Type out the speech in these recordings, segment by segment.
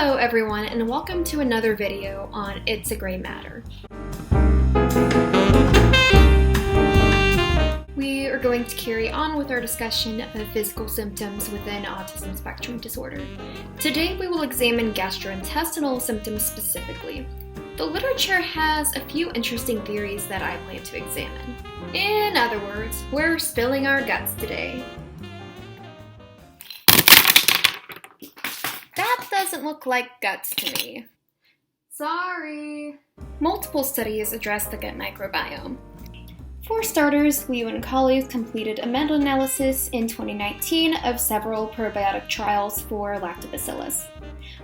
Hello everyone, and welcome to another video on It's a Gray Matter. We are going to carry on with our discussion of physical symptoms within autism spectrum disorder. Today we will examine gastrointestinal symptoms specifically. The literature has a few interesting theories that I plan to examine. In other words, we're spilling our guts today. That doesn't look like guts to me. Sorry. Multiple studies address the gut microbiome. For starters, Liu and colleagues completed a meta-analysis in 2019 of several probiotic trials for lactobacillus.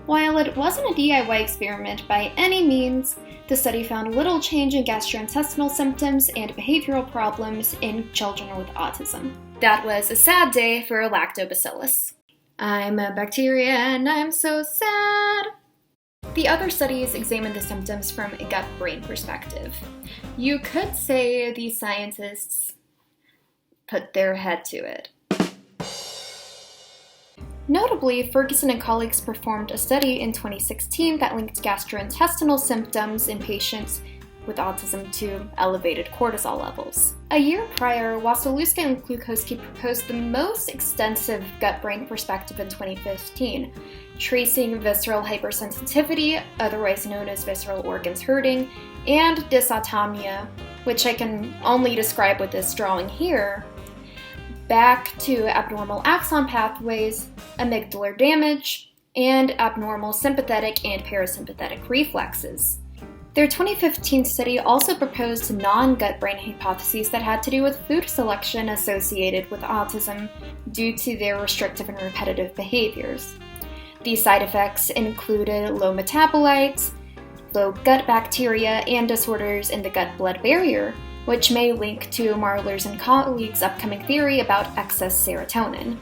While it wasn't a DIY experiment by any means, the study found little change in gastrointestinal symptoms and behavioral problems in children with autism. That was a sad day for lactobacillus. I'm a bacteria and I'm so sad. The other studies examined the symptoms from a gut-brain perspective. You could say these scientists put their head to it. Notably, Ferguson and colleagues performed a study in 2016 that linked gastrointestinal symptoms in patients with autism to elevated cortisol levels. A year prior, Wasilewska and Klukoski proposed the most extensive gut-brain perspective in 2015, tracing visceral hypersensitivity, otherwise known as visceral organs hurting, and dysautonomia, which I can only describe with this drawing here, back to abnormal axon pathways, amygdalar damage, and abnormal sympathetic and parasympathetic reflexes. Their 2015 study also proposed non-gut-brain hypotheses that had to do with food selection associated with autism due to their restrictive and repetitive behaviors. These side effects included low metabolites, low gut bacteria, and disorders in the gut-blood barrier, which may link to Marler's and colleagues' upcoming theory about excess serotonin.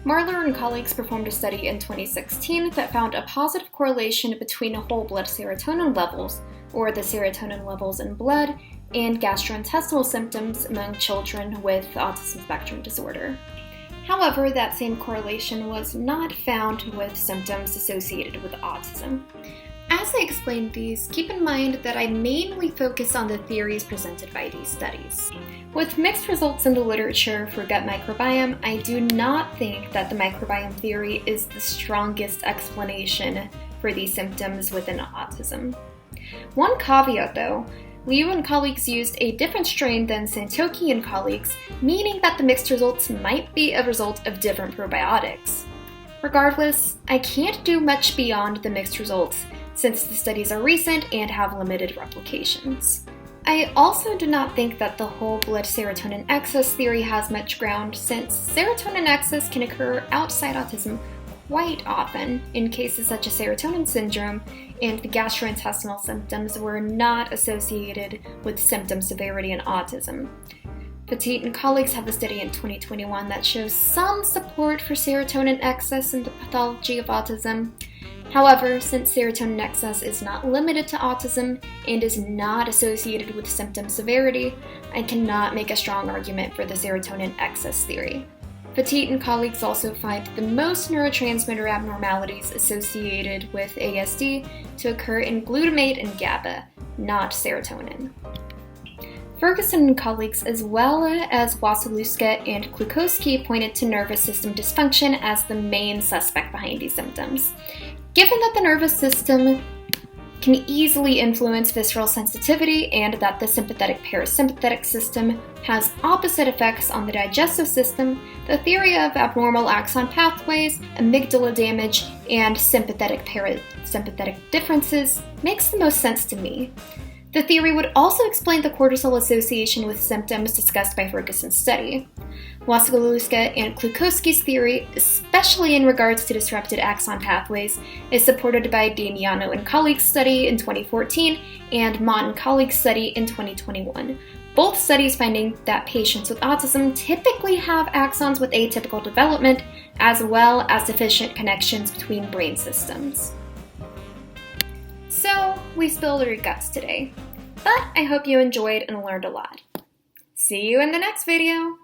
Marler and colleagues performed a study in 2016 that found a positive correlation between whole blood serotonin levels, or the serotonin levels in blood, and gastrointestinal symptoms among children with autism spectrum disorder. However, that same correlation was not found with symptoms associated with autism. As I explain these, keep in mind that I mainly focus on the theories presented by these studies. With mixed results in the literature for gut microbiome, I do not think that the microbiome theory is the strongest explanation for these symptoms within autism. One caveat though, Liu and colleagues used a different strain than Santoki and colleagues, meaning that the mixed results might be a result of different probiotics. Regardless, I can't do much beyond the mixed results since the studies are recent and have limited replications. I also do not think that the whole blood serotonin excess theory has much ground, since serotonin excess can occur outside autism quite often in cases such as serotonin syndrome, and the gastrointestinal symptoms were not associated with symptom severity in autism. Petit and colleagues have a study in 2021 that shows some support for serotonin excess in the pathology of autism. However, since serotonin excess is not limited to autism and is not associated with symptom severity, I cannot make a strong argument for the serotonin excess theory. Petit and colleagues also find the most neurotransmitter abnormalities associated with ASD to occur in glutamate and GABA, not serotonin. Ferguson and colleagues, as well as Wasilewska and Klukoski, pointed to nervous system dysfunction as the main suspect behind these symptoms. Given that the nervous system can easily influence visceral sensitivity and that the sympathetic-parasympathetic system has opposite effects on the digestive system, the theory of abnormal axon pathways, amygdala damage, and sympathetic-parasympathetic differences makes the most sense to me. The theory would also explain the cortisol association with symptoms discussed by Ferguson's study. Wasilewska and Klukoski's theory, especially in regards to disrupted axon pathways, is supported by Damiano and colleagues' study in 2014 and Mott and colleagues' study in 2021. Both studies finding that patients with autism typically have axons with atypical development, as well as deficient connections between brain systems. So, we spilled our guts today, but I hope you enjoyed and learned a lot. See you in the next video!